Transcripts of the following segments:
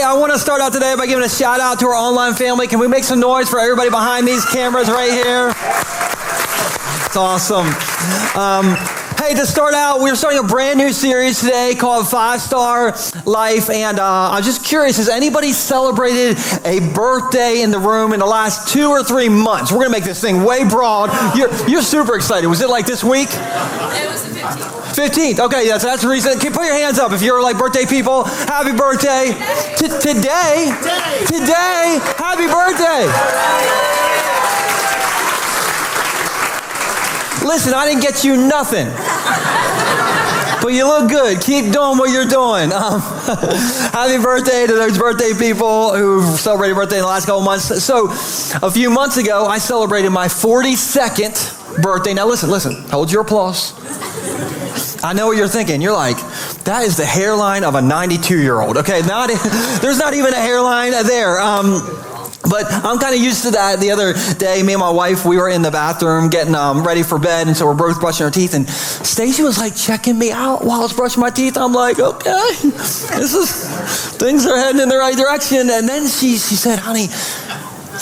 I want to start out today by giving a shout out to our online family. Can we make some noise for everybody behind these cameras right here? It's awesome. Hey, to start out, we're starting a brand new series today called 5-Star Life, and I'm just curious, has anybody celebrated a birthday in the room in the last 2 or 3 months? We're going to make this thing way broad. You're super excited. Was it like this week? It was the 15th. 15th. Okay, that's the reason. Put your hands up if you're like birthday people. Happy birthday. Today, happy birthday. Listen, I didn't get you nothing. But you look good. Keep doing what you're doing. Happy birthday to those birthday people who celebrated birthday in the last couple months. So a few months ago, I celebrated my 42nd birthday. Now listen, hold your applause. I know what you're thinking. You're like, that is the hairline of a 92-year-old. Okay, there's not even a hairline there. But I'm kind of used to that. The other day, me and my wife, we were in the bathroom getting ready for bed, and so we're both brushing our teeth, and Stacy was like checking me out while I was brushing my teeth. I'm like, okay, things are heading in the right direction. And then she said, honey,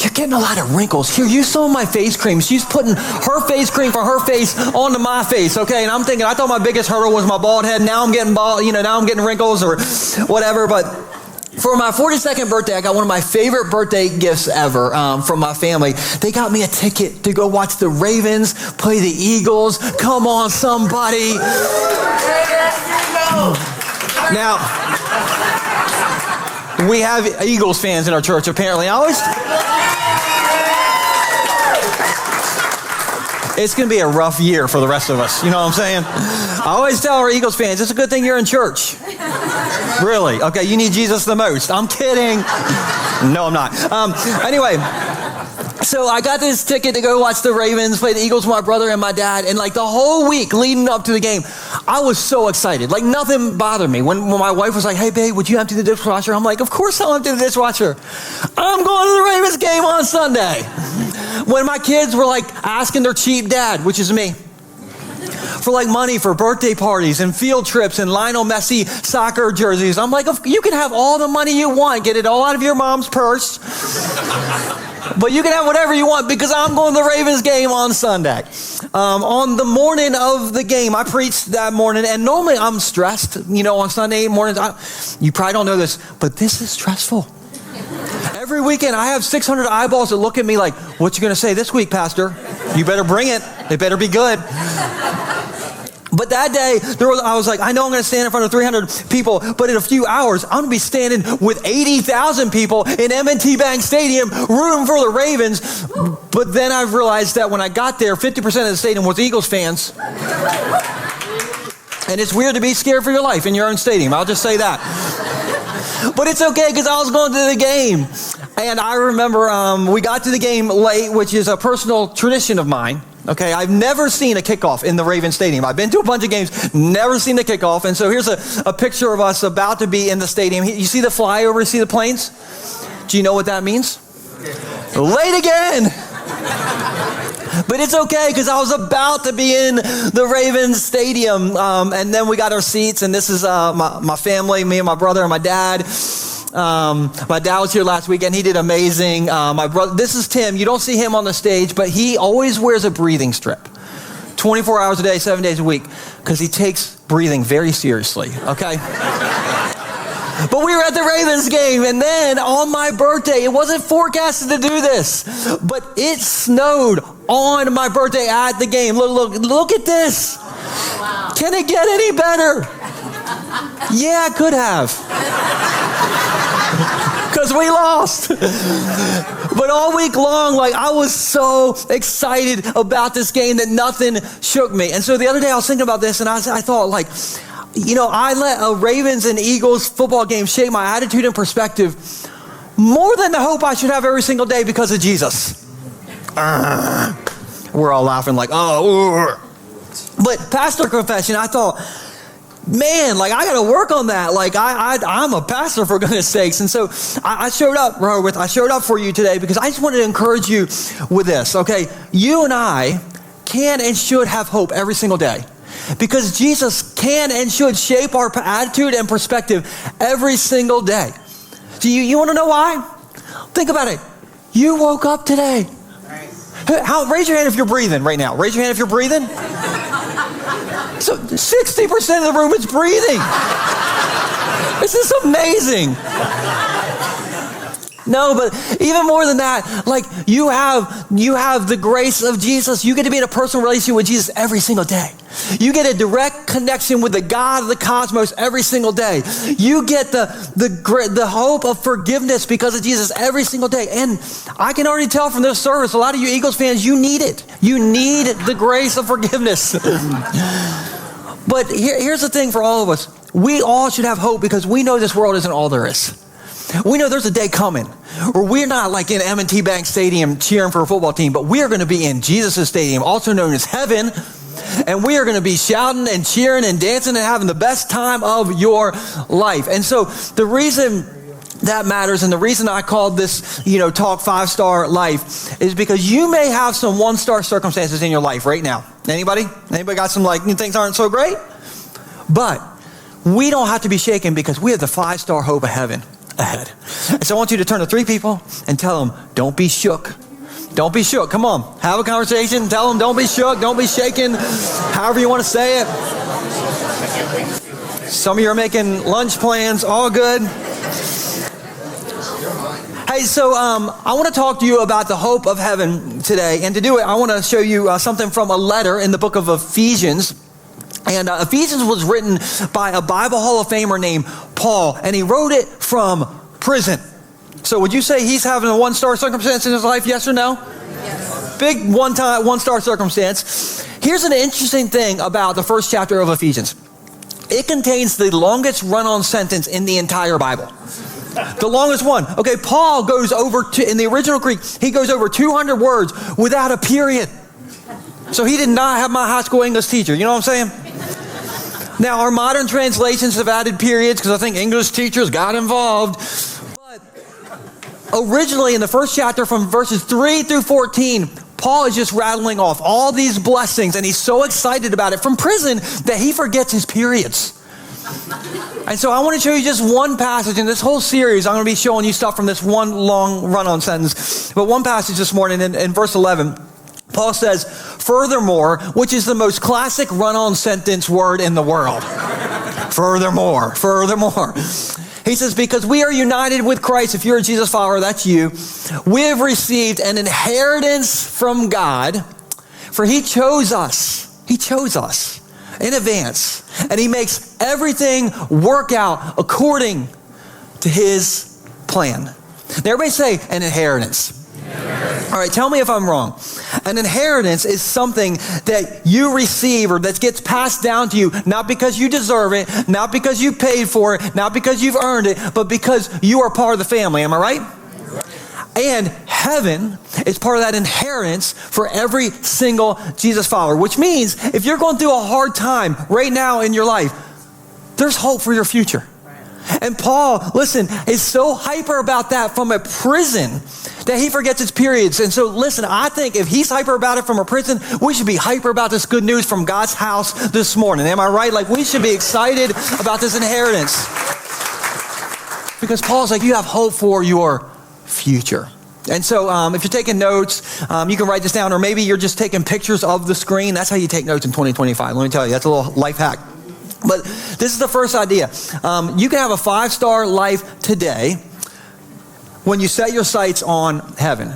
you're getting a lot of wrinkles. Here, use some of my face cream. She's putting her face cream from her face onto my face, okay? And I'm thinking, I thought my biggest hurdle was my bald head. Now I'm getting now I'm getting wrinkles or whatever, but for my 42nd birthday, I got one of my favorite birthday gifts ever from my family. They got me a ticket to go watch the Ravens play the Eagles. Come on, somebody. Now, we have Eagles fans in our church, apparently. It's going to be a rough year for the rest of us. You know what I'm saying? I always tell our Eagles fans, it's a good thing you're in church. Really? Okay, you need Jesus the most. I'm kidding. No, I'm not. Anyway, so I got this ticket to go watch the Ravens play the Eagles with my brother and my dad. And like the whole week leading up to the game, I was so excited. Like nothing bothered me. When my wife was like, hey, babe, would you empty the dishwasher? I'm like, of course I'll empty the dishwasher. I'm going to the Ravens game on Sunday. When my kids were like asking their cheap dad, which is me, for like money for birthday parties and field trips and Lionel Messi soccer jerseys, I'm like, you can have all the money you want. Get it all out of your mom's purse. But you can have whatever you want because I'm going to the Ravens game on Sunday. On the morning of the game, I preached that morning, and normally I'm stressed, on Sunday mornings. You probably don't know this, but this is stressful. Every weekend, I have 600 eyeballs that look at me like, what you going to say this week, Pastor? You better bring it. It better be good. But that day, I was like, I know I'm going to stand in front of 300 people, but in a few hours, I'm going to be standing with 80,000 people in M&T Bank Stadium rooting for the Ravens. But then I realized that when I got there, 50% of the stadium was Eagles fans. And it's weird to be scared for your life in your own stadium. I'll just say that. But it's okay because I was going to the game. And I remember we got to the game late, which is a personal tradition of mine. Okay, I've never seen a kickoff in the Ravens Stadium. I've been to a bunch of games, never seen the kickoff. And so here's a picture of us about to be in the stadium. You see the flyover, you see the planes? Do you know what that means? Late again. But it's okay because I was about to be in the Ravens Stadium. And then we got our seats, and this is my family, me and my brother and my dad. My dad was here last week and he did amazing. My brother, this is Tim. You don't see him on the stage, but he always wears a breathing strip 24 hours a day, 7 days a week, because he takes breathing very seriously. Okay. But we were at the Ravens game, and then on my birthday, it wasn't forecasted to do this, but it snowed on my birthday at the game. Look at this. Wow. Can it get any better? Yeah, it could have. Because we lost. But all week long, I was so excited about this game that nothing shook me. And so the other day I was thinking about this, and I thought, I let a Ravens and Eagles football game shape my attitude and perspective more than the hope I should have every single day because of Jesus. We're all laughing oh. But pastor confession, I thought, man, I got to work on that. I'm a pastor, for goodness sakes. And so I showed up, Rehoboth. I showed up for you today because I just wanted to encourage you with this, okay? You and I can and should have hope every single day because Jesus can and should shape our attitude and perspective every single day. Do you want to know why? Think about it. You woke up today. Raise your hand if you're breathing right now. Raise your hand if you're breathing. So 60% of the room is breathing. This is amazing. No, but even more than that, like you have the grace of Jesus. You get to be in a personal relationship with Jesus every single day. You get a direct connection with the God of the cosmos every single day. You get the hope of forgiveness because of Jesus every single day. And I can already tell from this service, a lot of you Eagles fans, you need it. You need the grace of forgiveness. But here's the thing for all of us. We all should have hope because we know this world isn't all there is. We know there's a day coming where we're not like in M&T Bank Stadium cheering for a football team, but we are going to be in Jesus' stadium, also known as heaven, and we are going to be shouting and cheering and dancing and having the best time of your life. And so the reason that matters and the reason I called this, talk 5-star life is because you may have some 1-star circumstances in your life right now. Anybody got some things aren't so great? But we don't have to be shaken because we have the 5-star hope of heaven ahead. And so I want you to turn to 3 people and tell them, don't be shook. Don't be shook. Come on, have a conversation. Tell them, don't be shook. Don't be shaken. However you want to say it. Some of you are making lunch plans. All good. Hey, so I want to talk to you about the hope of heaven today. And to do it, I want to show you something from a letter in the book of Ephesians. And Ephesians was written by a Bible Hall of Famer named Paul, and he wrote it from prison. So would you say he's having a 1-star circumstance in his life, yes or no? Yes. Big 1-star circumstance. Here's an interesting thing about the first chapter of Ephesians. It contains the longest run-on sentence in the entire Bible. The longest one. Okay, Paul goes over, in the original Greek, he goes over 200 words without a period. So he did not have my high school English teacher. You know what I'm saying? Now, our modern translations have added periods because I think English teachers got involved. But originally in the first chapter from verses 3 through 14, Paul is just rattling off all these blessings and he's so excited about it from prison that he forgets his periods. And so I want to show you just one passage in this whole series. I'm going to be showing you stuff from this one long run-on sentence. But one passage this morning in verse 11. Paul says, furthermore, which is the most classic run-on sentence word in the world. Furthermore. He says, because we are united with Christ. If you're a Jesus follower, that's you. We have received an inheritance from God, for he chose us. He chose us in advance. And he makes everything work out according to his plan. Now, everybody say an inheritance. All right, tell me if I'm wrong. An inheritance is something that you receive or that gets passed down to you, not because you deserve it, not because you paid for it, not because you've earned it, but because you are part of the family. Am I right? And heaven is part of that inheritance for every single Jesus follower, which means if you're going through a hard time right now in your life, there's hope for your future. And Paul, listen, is so hyper about that from a prison that he forgets his periods. And so listen, I think if he's hyper about it from a prison, we should be hyper about this good news from God's house this morning. Am I right? Like we should be excited about this inheritance. Because Paul's like, you have hope for your future. And so if you're taking notes, you can write this down, or maybe you're just taking pictures of the screen. That's how you take notes in 2025. Let me tell you, that's a little life hack. But this is the first idea. You can have a 5-star life today when you set your sights on heaven.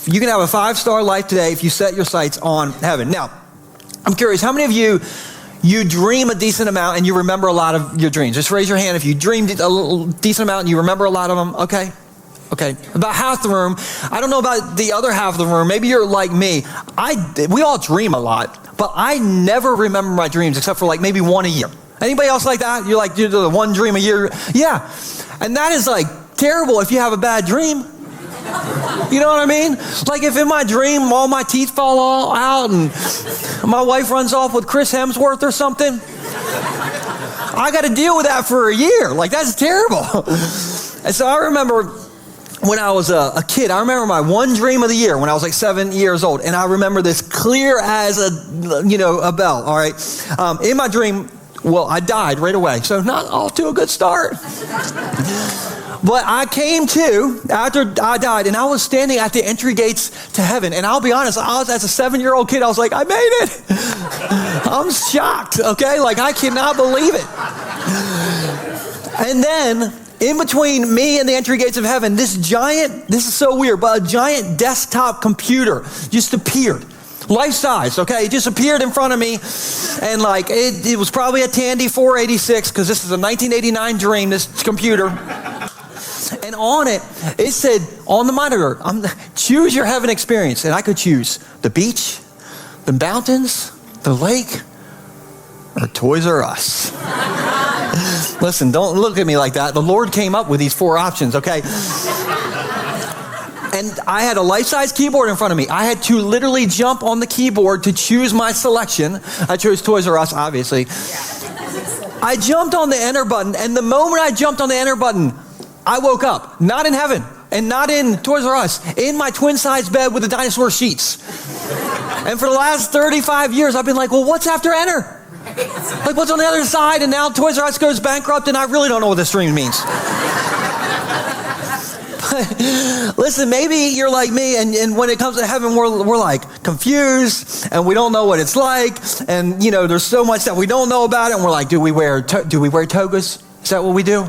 You can have a 5-star life today if you set your sights on heaven. Now, I'm curious, how many of you dream a decent amount and you remember a lot of your dreams? Just raise your hand if you dreamed a decent amount and you remember a lot of them. Okay. About half the room. I don't know about the other half of the room. Maybe you're like me. We all dream a lot, but I never remember my dreams except for like maybe one a year. Anybody else like that? You're like, you're the one dream a year. Yeah. And that is like terrible if you have a bad dream. You know what I mean? Like if in my dream all my teeth fall all out and my wife runs off with Chris Hemsworth or something, I got to deal with that for a year. Like that's terrible. And so I remember when I was a kid, I remember my one dream of the year when I was like 7 years old. And I remember this clear as a bell, all right? In my dream, well, I died right away. So not off to a good start. But I came to after I died, and I was standing at the entry gates to heaven. And I'll be honest, as a 7-year-old kid, I was like, I made it. I'm shocked, okay? Like, I cannot believe it. And then, in between me and the entry gates of heaven, this is so weird, but a giant desktop computer just appeared. Life size, okay? It just appeared in front of me. And like, it was probably a Tandy 486, because this is a 1989 dream, this computer. And on it, it said, on the monitor, choose your heaven experience. And I could choose the beach, the mountains, the lake, or Toys R Us. Listen, don't look at me like that. The Lord came up with these 4 options, okay? And I had a life-size keyboard in front of me. I had to literally jump on the keyboard to choose my selection. I chose Toys R Us, obviously. I jumped on the enter button, and the moment I jumped on the enter button, I woke up. Not in heaven, and not in Toys R Us. In my twin-size bed with the dinosaur sheets. And for the last 35 years, I've been like, well, what's after enter? Like, what's on the other side? And now Toys R Us goes bankrupt, and I really don't know what this dream means. Listen, maybe you're like me, and when it comes to heaven, we're like confused, and we don't know what it's like, and there's so much that we don't know about it, and we're like, do we wear togas? Is that what we do?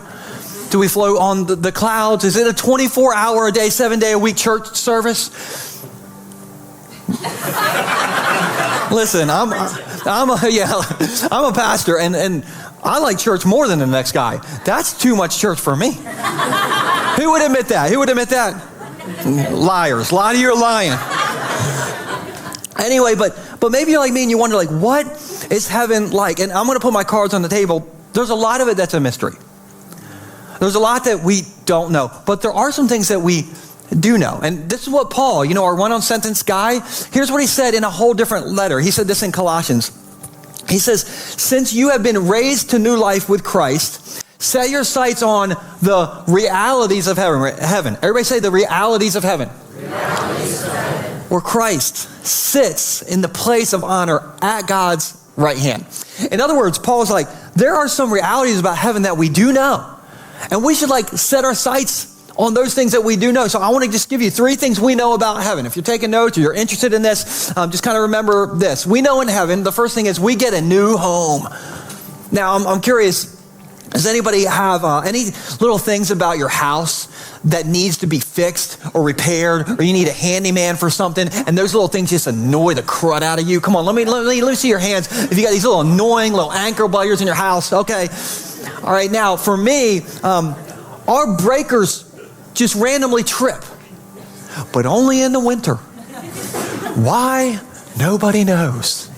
Do we float on the clouds? Is it a 24-hour a day, 7-day-a-week church service? Listen, I'm a pastor, and I like church more than the next guy. That's too much church for me. Who would admit that? Who would admit that? Liars. A lot of you are lying. Anyway, but maybe you're like me and you wonder, like, what is heaven like? And I'm going to put my cards on the table. There's a lot of it that's a mystery. There's a lot that we don't know. But there are some things that we do know. And this is what Paul, our run-on-sentence guy, here's what he said in a whole different letter. He said this in Colossians. He says, since you have been raised to new life with Christ, set your sights on the realities of heaven. Everybody say the realities of heaven. Where Christ sits in the place of honor at God's right hand. In other words, Paul's like, there are some realities about heaven that we do know. And we should set our sights on those things that we do know. So I want to just give you 3 things we know about heaven. If you're taking notes or you're interested in this, just kind of remember this. We know in heaven, the first thing is we get a new home. Now, I'm curious, does anybody have any little things about your house that needs to be fixed or repaired, or you need a handyman for something, and those little things just annoy the crud out of you? Come on, let me see your hands. If you got these little annoying little anchor biters in your house, okay. All right, now for me, our breakers just randomly trip, but only in the winter. Why? Nobody knows.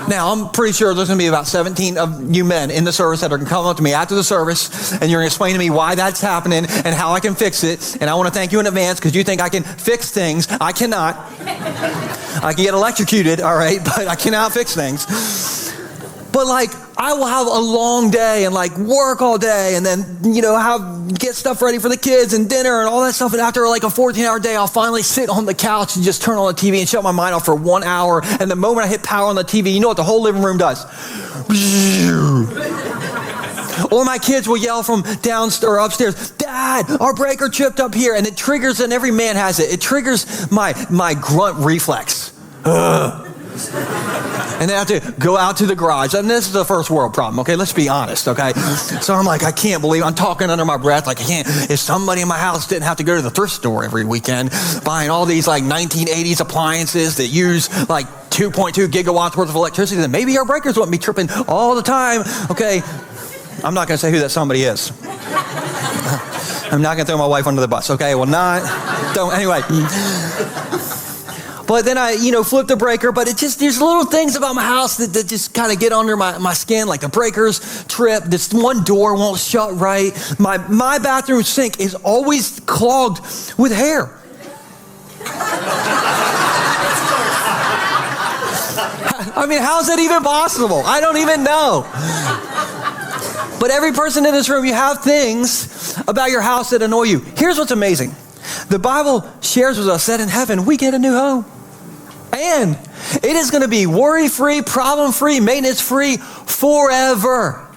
Now, I'm pretty sure there's going to be about 17 of you men in the service that are going to come up to me after the service, and you're going to explain to me why that's happening and how I can fix it. And I want to thank you in advance because you think I can fix things. I cannot. I can get electrocuted, all right, but I cannot fix things. But I will have a long day and work all day, and then, get stuff ready for the kids and dinner and all that stuff. And after a 14-hour day, I'll finally sit on the couch and just turn on the TV and shut my mind off for 1 hour. And the moment I hit power on the TV, you know what the whole living room does? Or my kids will yell from downstairs or upstairs, Dad, our breaker tripped up here. And it triggers, and every man has it. It triggers my grunt reflex. Ugh. And then I have to go out to the garage. And this is a first world problem, okay? Let's be honest, okay? So I'm I can't believe I'm talking under my breath. I can't. If somebody in my house didn't have to go to the thrift store every weekend buying all these 1980s appliances that use 2.2 gigawatts worth of electricity, then maybe our breakers wouldn't be tripping all the time, okay? I'm not going to say who that somebody is. I'm not going to throw my wife under the bus, okay? Anyway. But then I, flip the breaker, but there's little things about my house that just kind of get under my skin, like the breakers trip, this one door won't shut right. My bathroom sink is always clogged with hair. I mean, how is that even possible? I don't even know. But every person in this room, you have things about your house that annoy you. Here's what's amazing. The Bible shares with us that in heaven, we get a new home. And it is going to be worry-free, problem-free, maintenance-free forever.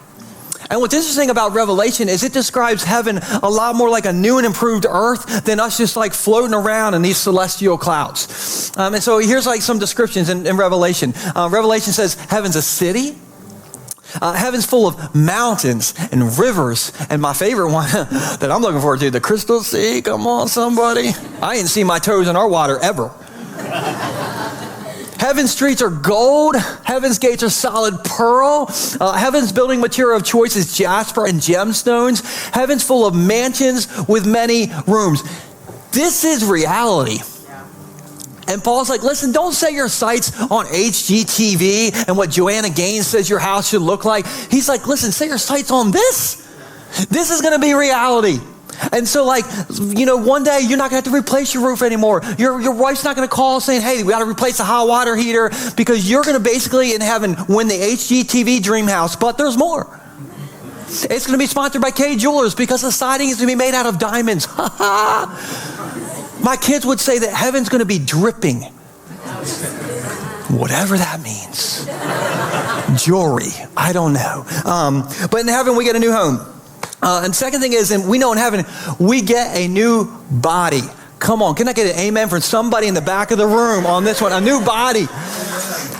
And what's interesting about Revelation is it describes heaven a lot more like a new and improved earth than us just like floating around in these celestial clouds. And so here's like some descriptions in Revelation. Revelation says heaven's a city. Heaven's full of mountains and rivers. And my favorite one that I'm looking forward to, the crystal sea. Come on, somebody. I ain't seen my toes in our water ever. Heaven's streets are gold. Heaven's gates are solid pearl. Heaven's building material of choice is jasper and gemstones. Heaven's full of mansions with many rooms. This is reality. And Paul's like, listen, don't set your sights on HGTV and what Joanna Gaines says your house should look like. He's like, listen, set your sights on this. This is going to be reality. And so like, one day you're not going to have to replace your roof anymore. Your wife's not going to call saying, hey, we got to replace the hot water heater, because you're going to basically in heaven win the HGTV dream house. But there's more. It's going to be sponsored by K Jewelers because the siding is going to be made out of diamonds. My kids would say that heaven's going to be dripping. Whatever that means. Jewelry. I don't know. But in heaven, we get a new home. And second thing is, and we know in heaven, we get a new body. Come on, can I get an amen from somebody in the back of the room on this one? A new body.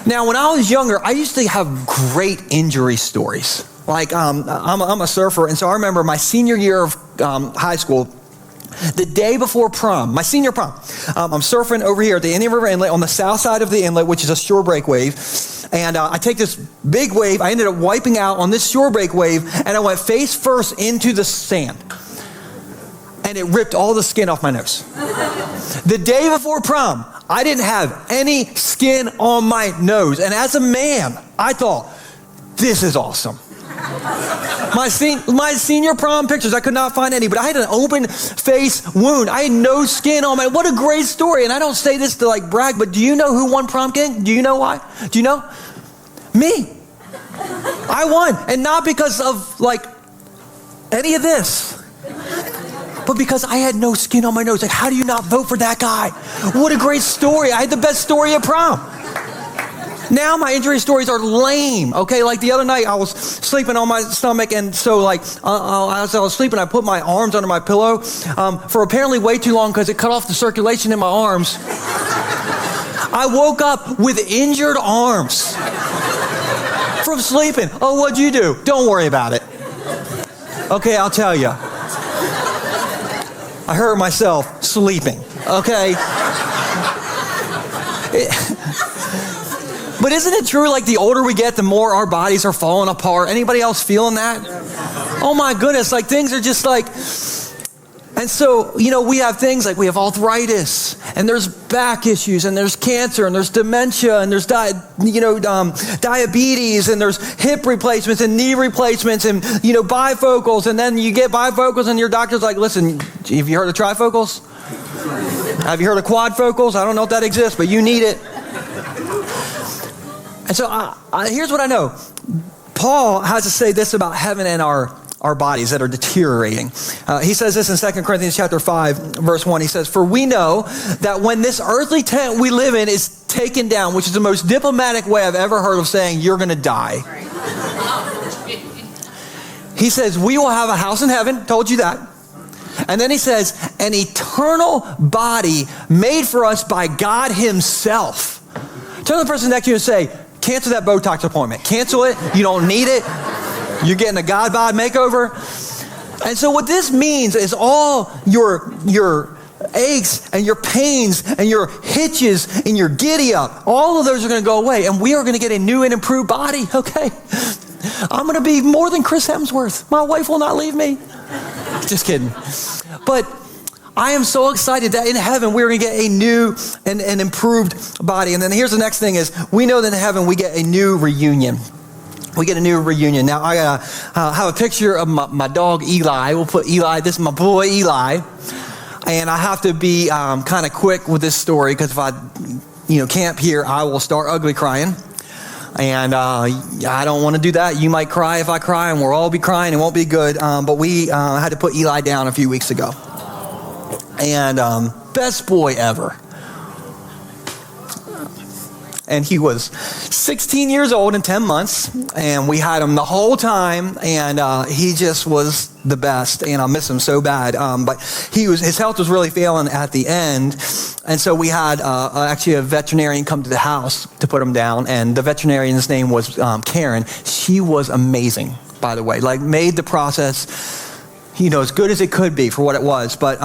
Now, when I was younger, I used to have great injury stories. Like, I'm a surfer, and so I remember my senior year of high school, the day before prom, my senior prom, I'm surfing over here at the Indian River Inlet on the south side of the inlet, which is a shore break wave. And I take this big wave. I ended up wiping out on this shore break wave, and I went face first into the sand. And it ripped all the skin off my nose. The day before prom, I didn't have any skin on my nose. And as a man, I thought, this is awesome. My senior prom pictures, I could not find any, but I had an open face wound. I had no skin on my, what a great story. And I don't say this to like brag, but do you know who won prom king? Do you know why? Do you know? Me. I won. And not because of like any of this, but because I had no skin on my nose. Like, how do you not vote for that guy? What a great story. I had the best story at prom. Now my injury stories are lame, okay? Like the other night I was sleeping on my stomach, and so like as I was sleeping, I put my arms under my pillow for apparently way too long because it cut off the circulation in my arms. I woke up with injured arms from sleeping. Oh, what'd you do? Don't worry about it. Okay, I'll tell you. I hurt myself sleeping, okay? But isn't it true, like the older we get, the more our bodies are falling apart? Anybody else feeling that? Oh my goodness, like things are just like, and so, we have things like we have arthritis, and there's back issues, and there's cancer, and there's dementia, and there's diabetes, and there's hip replacements and knee replacements, and, bifocals, and then you get bifocals, and your doctor's like, listen, have you heard of trifocals? Have you heard of quadfocals? I don't know if that exists, but you need it. And so here's what I know. Paul has to say this about heaven and our bodies that are deteriorating. He says this in 2 Corinthians chapter 5, verse 1. He says, for we know that when this earthly tent we live in is taken down, which is the most diplomatic way I've ever heard of saying you're going to die. He says, we will have a house in heaven. Told you that. And then he says, an eternal body made for us by God himself. Turn to the person next to you and say, cancel that Botox appointment. Cancel it. You don't need it. You're getting a God bod makeover. And so what this means is all your aches and your pains and your hitches and your giddy up, all of those are going to go away, and we are going to get a new and improved body, okay? I'm going to be more than Chris Hemsworth. My wife will not leave me. Just kidding. But I am so excited that in heaven we're going to get a new and improved body. And then here's the next thing is we know that in heaven we get a new reunion. We get a new reunion. Now I have a picture of my dog Eli. We'll put Eli. This is my boy Eli. And I have to be kind of quick with this story because if I camp here, I will start ugly crying. And I don't want to do that. You might cry if I cry, and we'll all be crying. It won't be good. But we had to put Eli down a few weeks ago. And best boy ever. and he was 16 years old and 10 months, and we had him the whole time, and he just was the best, and I miss him so bad. But his health was really failing at the end, and so we had actually a veterinarian come to the house to put him down, and the veterinarian's name was Karen. She was amazing, by the way, like made the process as good as it could be for what it was. But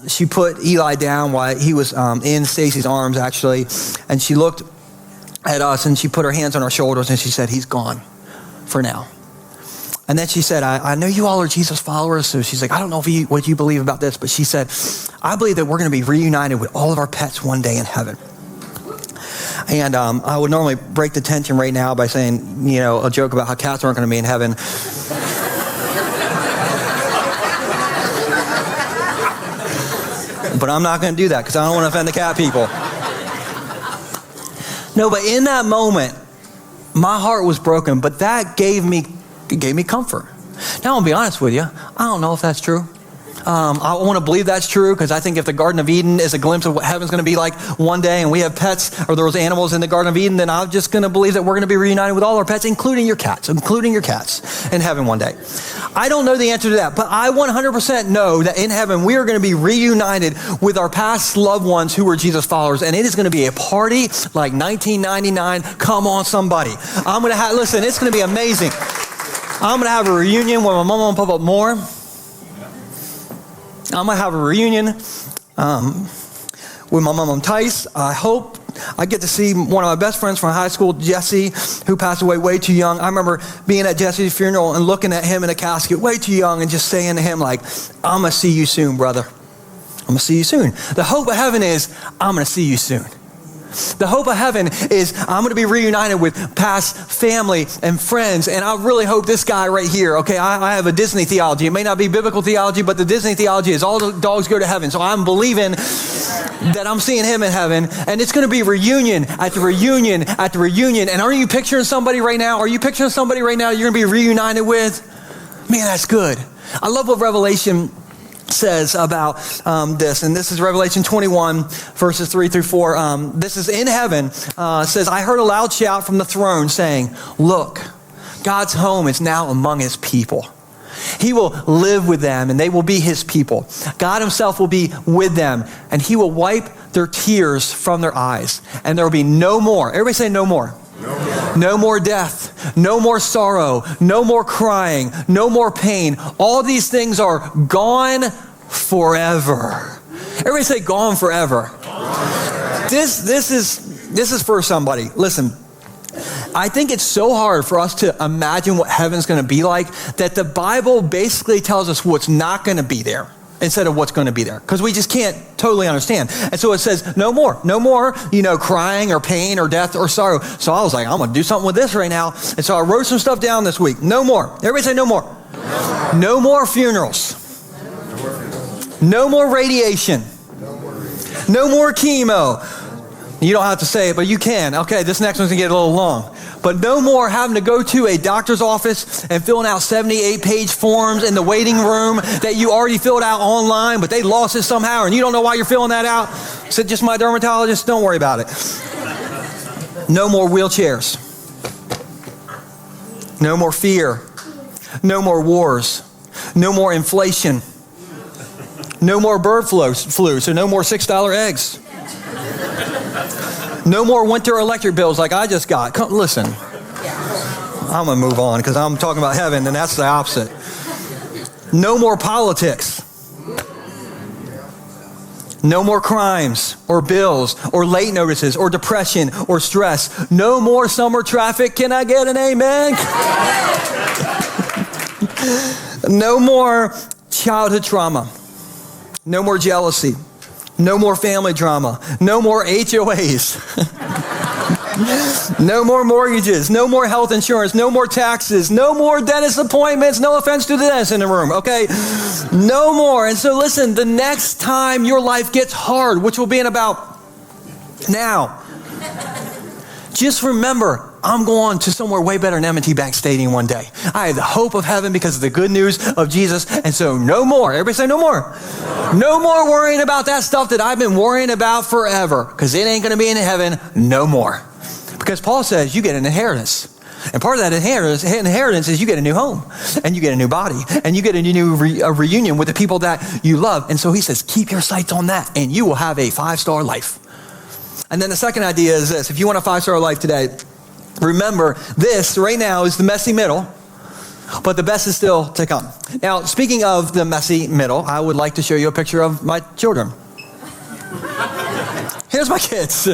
she put Eli down while he was in Stacy's arms, actually. And she looked at us and she put her hands on our shoulders and she said, he's gone for now. And then she said, I know you all are Jesus followers. So she's like, I don't know what you believe about this. But she said, I believe that we're going to be reunited with all of our pets one day in heaven. And I would normally break the tension right now by saying, a joke about how cats aren't going to be in heaven. But I'm not going to do that because I don't want to offend the cat people. No, but in that moment, my heart was broken, but that gave me comfort. Now, I'll be honest with you. I don't know if that's true. I want to believe that's true because I think if the Garden of Eden is a glimpse of what heaven's going to be like one day and we have pets or there was animals in the Garden of Eden, then I'm just going to believe that we're going to be reunited with all our pets, including your cats in heaven one day. I don't know the answer to that, but I 100% know that in heaven we are going to be reunited with our past loved ones who were Jesus followers, and it is going to be a party like 1999. Come on, somebody. I'm going to listen, it's going to be amazing. I'm going to have a reunion with my mama and papa more. I'm going to have a reunion with my mom, Tice. I hope I get to see one of my best friends from high school, Jesse, who passed away way too young. I remember being at Jesse's funeral and looking at him in a casket way too young and just saying to him, like, I'm going to see you soon, brother. I'm going to see you soon. The hope of heaven is I'm going to see you soon. The hope of heaven is I'm going to be reunited with past family and friends. And I really hope this guy right here, okay, I have a Disney theology. It may not be biblical theology, but the Disney theology is all the dogs go to heaven. So I'm believing that I'm seeing him in heaven. And it's going to be reunion after reunion after reunion. And are you picturing somebody right now? Are you picturing somebody right now you're going to be reunited with? Man, that's good. I love what Revelation says about this, and this is Revelation 21 verses 3 through 4. This is in heaven. Says, I heard a loud shout from the throne saying, look, God's home is now among his people. He will live with them and they will be his people. God himself will be with them and he will wipe their tears from their eyes, and there will be no more. Everybody say no more. No more death, no more sorrow, no more crying, no more pain. All these things are gone forever. Everybody say gone forever. This is for somebody. Listen, I think it's so hard for us to imagine what heaven's going to be like that the Bible basically tells us what's not going to be there instead of what's going to be there, because we just can't totally understand. And so it says no more, crying or pain or death or sorrow. So I was like, I'm going to do something with this right now. And so I wrote some stuff down this week. No more. Everybody say no more. No more funerals. No more radiation. No more chemo. You don't have to say it, but you can. Okay, this next one's going to get a little long. But no more having to go to a doctor's office and filling out 78-page forms in the waiting room that you already filled out online, but they lost it somehow, and you don't know why you're filling that out. Said just my dermatologist, don't worry about it. No more wheelchairs. No more fear. No more wars. No more inflation. No more bird flu, so no more $6 eggs. No more winter electric bills like I just got. Come, listen, I'm going to move on because I'm talking about heaven, and that's the opposite. No more politics. No more crimes or bills or late notices or depression or stress. No more summer traffic. Can I get an amen? No more childhood trauma. No more jealousy. No more family drama. No more HOAs. No more mortgages. No more health insurance. No more taxes. No more dentist appointments. No offense to the dentist in the room, okay? No more. And so listen, the next time your life gets hard, which will be in about now, just remember, I'm going to somewhere way better than M&T Bank Stadium one day. I have the hope of heaven because of the good news of Jesus. And so no more. Everybody say no more. No more worrying about that stuff that I've been worrying about forever, because it ain't going to be in heaven no more. Because Paul says you get an inheritance. And part of that inheritance is you get a new home, and you get a new body, and you get a new reunion with the people that you love. And so he says, keep your sights on that, and you will have a 5-star life. And then the second idea is this. If you want a 5-star life today, remember this right now is the messy middle, but the best is still to come. Now, speaking of the messy middle, I would like to show you a picture of my children. Here's my kids.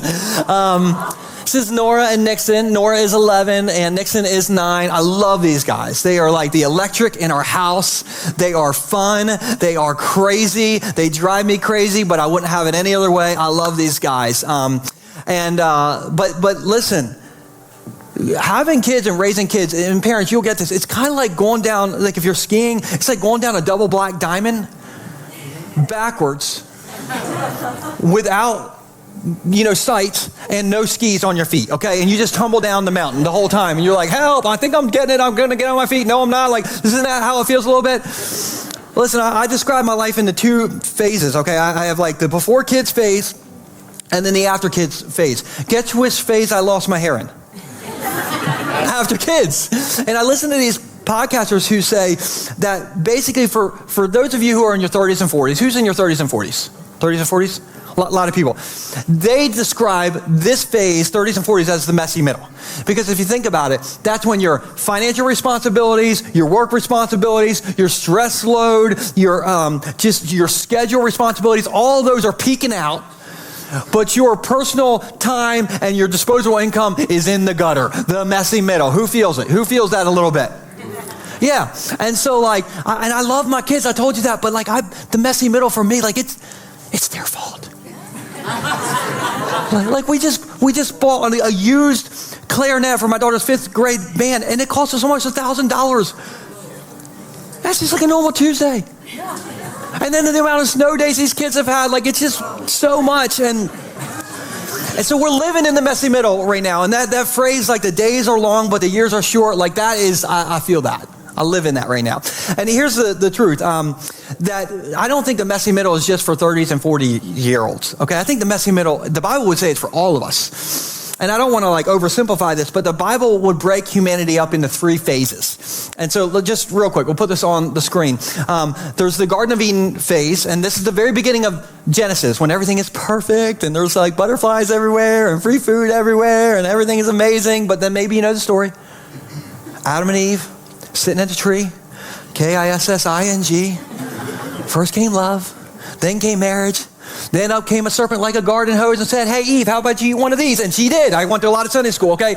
This is Nora and Nixon. Nora is 11 and Nixon is 9. I love these guys. They are like the electric in our house. They are fun. They are crazy. They drive me crazy, but I wouldn't have it any other way. I love these guys. But listen, having kids and raising kids, and parents, you'll get this. It's kind of like going down, like if you're skiing, it's like going down a double black diamond backwards without sight and no skis on your feet, okay? And you just tumble down the mountain the whole time. And you're like, help, I think I'm getting it. I'm going to get on my feet. No, I'm not. Like, isn't that how it feels a little bit? Listen, I describe my life into 2 phases, okay? I have like the before kids phase and then the after kids phase. Guess which phase I lost my hair in? After kids. And I listen to these podcasters who say that basically for those of you who are in your 30s and 40s, who's in your 30s and 40s? 30s and 40s? A lot of people. They describe this phase, 30s and 40s, as the messy middle. Because if you think about it, that's when your financial responsibilities, your work responsibilities, your stress load, just your schedule responsibilities, all those are peaking out. But your personal time and your disposable income is in the gutter, the messy middle. Who feels it? Who feels that a little bit? Yeah. And so I love my kids, I told you that, but the messy middle for me, it's their fault. Like we just bought a used clarinet for my daughter's 5th grade band, and it cost us almost $1,000. That's just like a normal Tuesday. And then the amount of snow days these kids have had, it's just so much. And so we're living in the messy middle right now. And that phrase, the days are long, but the years are short, that is, I feel that. I live in that right now. And here's the truth, that I don't think the messy middle is just for 30s and 40-year-olds, okay? I think the messy middle, the Bible would say it's for all of us. And I don't want to oversimplify this, but the Bible would break humanity up into 3 phases. And so just real quick, we'll put this on the screen. There's the Garden of Eden phase, and this is the very beginning of Genesis, when everything is perfect, and there's butterflies everywhere, and free food everywhere, and everything is amazing. But then maybe you know the story. Adam and Eve, sitting at the tree, Kissing. First came love, then came marriage, then up came a serpent like a garden hose and said, hey, Eve, how about you eat one of these? And she did. I went to a lot of Sunday school, okay?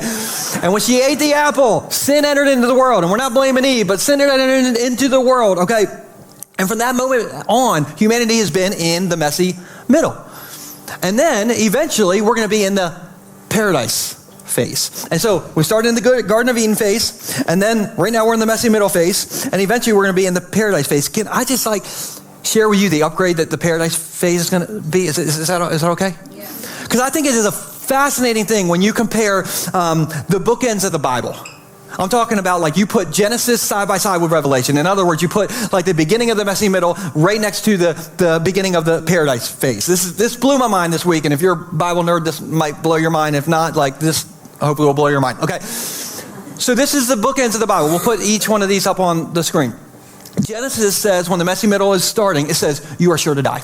And when she ate the apple, sin entered into the world. And we're not blaming Eve, but sin entered into the world, okay? And from that moment on, humanity has been in the messy middle. And then eventually we're going to be in the paradise phase. And so we started in the Garden of Eden phase, and then right now we're in the messy middle phase, and eventually we're going to be in the paradise phase. Can I just share with you the upgrade that the paradise phase is going to be? Is that okay? Yeah. Because I think it is a fascinating thing when you compare the bookends of the Bible. I'm talking about you put Genesis side by side with Revelation. In other words, you put the beginning of the messy middle right next to the beginning of the paradise phase. This blew my mind this week, and if you're a Bible nerd, this might blow your mind. If not, this hopefully will blow your mind. Okay, so this is the bookends of the Bible. We'll put each one of these up on the screen. Genesis says when the messy middle is starting, it says you are sure to die.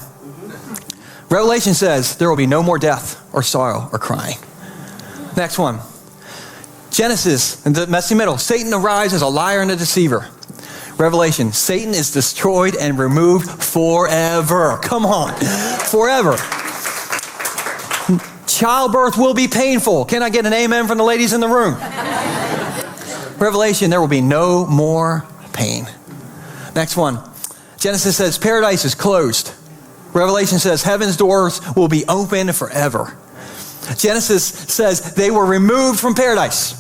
Revelation says there will be no more death or sorrow or crying. Next one. Genesis, in the messy middle, Satan arrives as a liar and a deceiver. Revelation, Satan is destroyed and removed forever. Come on, forever. Childbirth will be painful. Can I get an amen from the ladies in the room? Revelation, there will be no more pain. Next one. Genesis says paradise is closed. Revelation says heaven's doors will be open forever. Genesis says they were removed from paradise.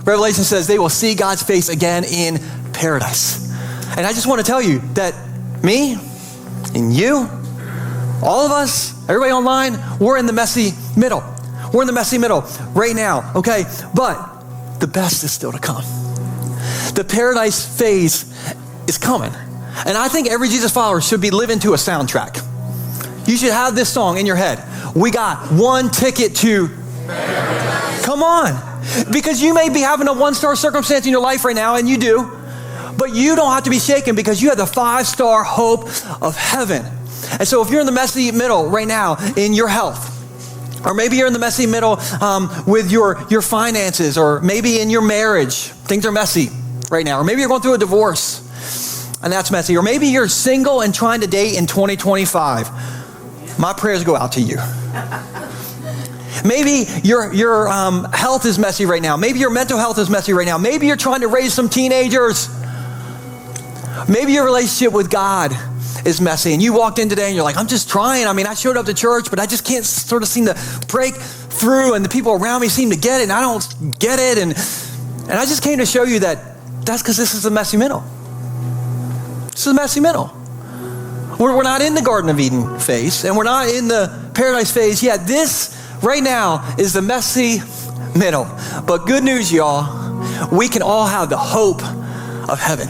Revelation says they will see God's face again in paradise. And I just want to tell you that me and you, all of us, everybody online, we're in the messy middle. We're in the messy middle right now, okay? But the best is still to come. The paradise phase is coming. And I think every Jesus follower should be living to a soundtrack. You should have this song in your head. We got one ticket to paradise. Come on. Because you may be having a 1-star circumstance in your life right now, and you do. But you don't have to be shaken because you have the 5-star hope of heaven. And so if you're in the messy middle right now in your health, or maybe you're in the messy middle with your finances, or maybe in your marriage, things are messy right now. Or maybe you're going through a divorce and that's messy. Or maybe you're single and trying to date in 2025. My prayers go out to you. Maybe your health is messy right now. Maybe your mental health is messy right now. Maybe you're trying to raise some teenagers. Maybe your relationship with God is messy, and you walked in today and you're like, I'm just trying. I mean, I showed up to church, but I just can't sort of seem to break through, and the people around me seem to get it, and I don't get it. And I just came to show you that that's because this is the messy middle. This is the messy middle. We're not in the Garden of Eden phase, and we're not in the paradise phase yet. This right now is the messy middle. But good news, y'all, we can all have the hope of heaven.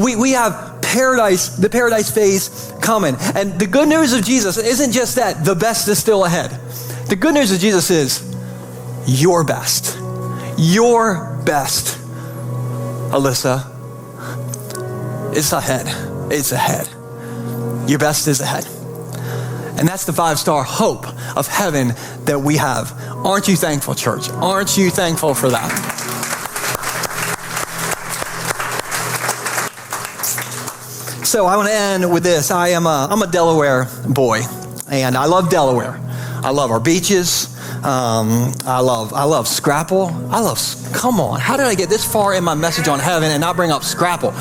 We have paradise, the paradise phase coming. And the good news of Jesus isn't just that the best is still ahead. The good news of Jesus is your best. Your best, Alyssa, it's ahead. It's ahead. Your best is ahead. And that's the 5-star hope of heaven that we have. Aren't you thankful, church? Aren't you thankful for that? So I want to end with this. I'm a Delaware boy, and I love Delaware. I love our beaches. I love Scrapple. Come on, how did I get this far in my message on heaven and not bring up Scrapple?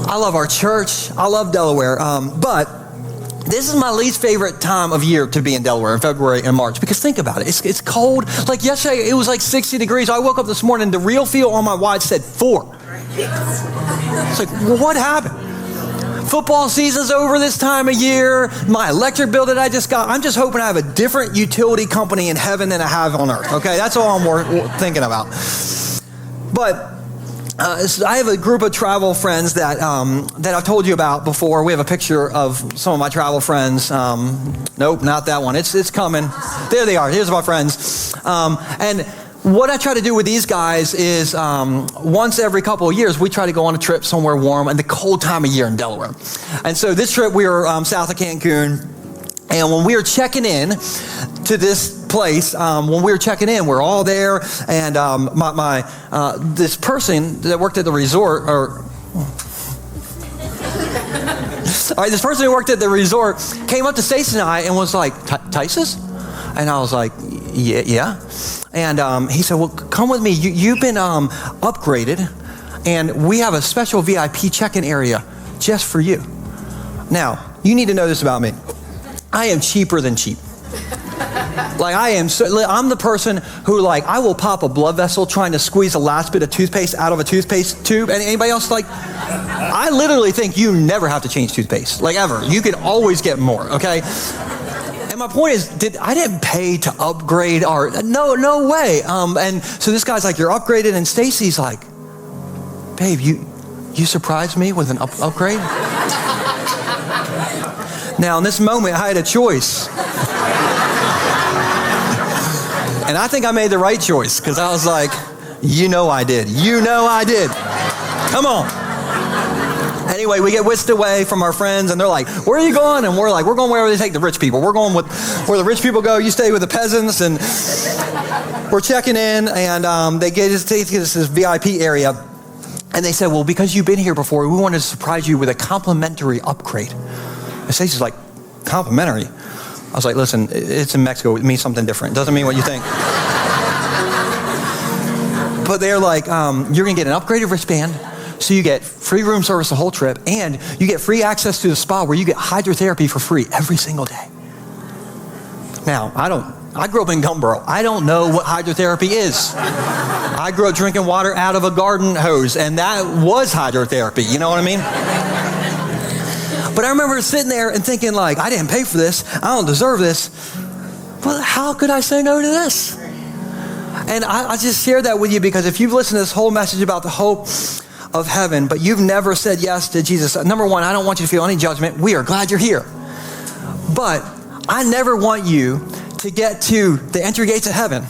I love our church. I love Delaware. But this is my least favorite time of year to be in Delaware, in February and March, because think about it. It's cold. Like yesterday, it was like 60 degrees. I woke up this morning, the real feel on my watch said 4. It's like, well, what happened? Football season's over this time of year. My electric bill that I just got, I'm just hoping I have a different utility company in heaven than I have on earth. Okay, that's all I'm more thinking about. But I have a group of travel friends that I've told you about before. We have a picture of some of my travel friends. Nope, not that one. It's coming. There they are. Here's my friends. And what I try to do with these guys is once every couple of years, we try to go on a trip somewhere warm and the cold time of year in Delaware. And so this trip, we were south of Cancun. And when we were checking in to this place, we're all there. And this person that worked at the resort, this person who worked at the resort came up to Stacey and I and was like, Tice's? And I was like, yeah. And he said, well, come with me. You've been upgraded, and we have a special VIP check-in area just for you. Now, you need to know this about me. I am cheaper than cheap. I'm the person who, I will pop a blood vessel trying to squeeze the last bit of toothpaste out of a toothpaste tube. And anybody else, I literally think you never have to change toothpaste, ever. You can always get more, okay? And my point is, I didn't pay to upgrade no way. And so this guy's like, you're upgraded, and Stacy's like, babe, you surprised me with an upgrade? Now, in this moment, I had a choice. And I think I made the right choice, because I was like, I did. I did. Come on. Anyway, we get whisked away from our friends, and they're like, where are you going? And we're like, we're going wherever they take the rich people. We're going with where the rich people go. You stay with the peasants. And we're checking in, and they take us to this VIP area. And they said, well, because you've been here before, we wanted to surprise you with a complimentary upgrade. And Stacey's like, complimentary? I was like, listen, it's in Mexico. It means something different. It doesn't mean what you think. But they're like, you're going to get an upgraded wristband. So you get free room service the whole trip, and you get free access to the spa where you get hydrotherapy for free every single day. Now, I grew up in Gumboro. I don't know what hydrotherapy is. I grew up drinking water out of a garden hose, and that was hydrotherapy. You know what I mean? But I remember sitting there and thinking, I didn't pay for this. I don't deserve this. But how could I say no to this? And I just share that with you because if you've listened to this whole message about the hope of heaven, but you've never said yes to Jesus, number one, I don't want you to feel any judgment. We are glad you're here. But I never want you to get to the entry gates of heaven.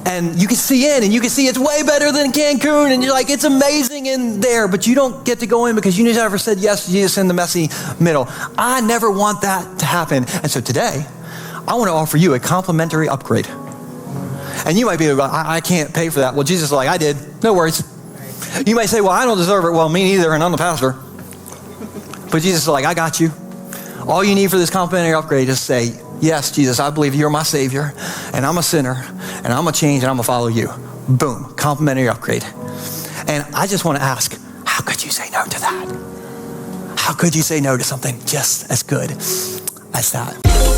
And you can see in, and you can see it's way better than Cancun, and you're like, it's amazing in there, but you don't get to go in because you never said yes to Jesus in the messy middle. I never want that to happen. And so today, I want to offer you a complimentary upgrade. And you might be like, I can't pay for that. Well, Jesus is like, I did. No worries. You might say, well, I don't deserve it. Well, me neither, and I'm the pastor. But Jesus is like, I got you. All you need for this complimentary upgrade is say, yes, Jesus, I believe you're my Savior, and I'm a sinner, and I'm going to change, and I'm going to follow you. Boom, complimentary upgrade. And I just want to ask, how could you say no to that? How could you say no to something just as good as that?